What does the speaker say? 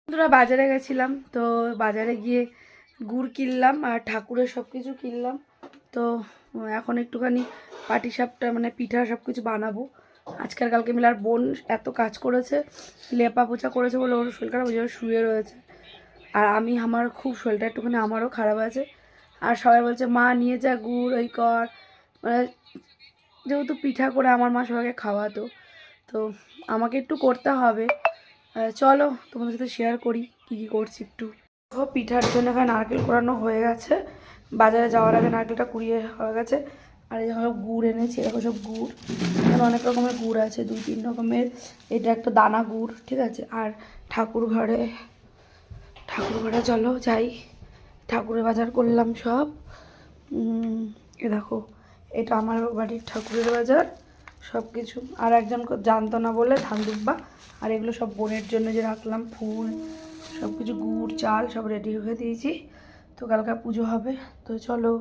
বন্ধুরা বাজারে গেছিলাম, তো বাজারে গিয়ে গুড় কিনলাম আর ঠাকুরের সব কিছু কিনলাম। তো এখন একটুখানি পাটিসাপটা মানে পিঠা সব কিছু বানাবো আজকাল কালকে মিলে। আর বোন এত কাজ করেছে, লেপা পোছা করেছে বলে ওর শরীর খারাপ, ওই জন্য শুয়ে রয়েছে। আর আমার খুব শরীরটা একটুখানি আমারও খারাপ আছে। আর সবাই বলছে মা নিয়ে যা গুড় ওই কর, মানে যেহেতু পিঠা করে আমার মা সবাইকে খাওয়াতো, তো আমাকে একটু করতে হবে। চলো তোমাদের সাথে শেয়ার করি কী কী করছি একটু। পিঠার জন্য এখানে নারকেল কোরানো হয়ে গেছে, বাজারে যাওয়ার আগে নারকেলটা কুড়িয়ে হয়ে গেছে। আর এই সব গুড় এনেছি, এরকম সব গুড়, এখানে অনেক রকমের গুড় আছে, 2-3 রকমের। এটা একটা দানা গুড়, ঠিক আছে। আর ঠাকুর ঘরে চলো যাই, ঠাকুরের বাজার করলাম সব। এ দেখো, এটা আমার বাড়ির ঠাকুরের বাজার সব কিছু। আর একজন জানতো না বলে ধান দুব্বা, আর এগুলো সব বোনের জন্য যে রাখলাম, ফুল সব কিছু, গুড় চাল সব রেডি হয়ে দিয়েছি। তো কালকে পুজো হবে, তো চলো।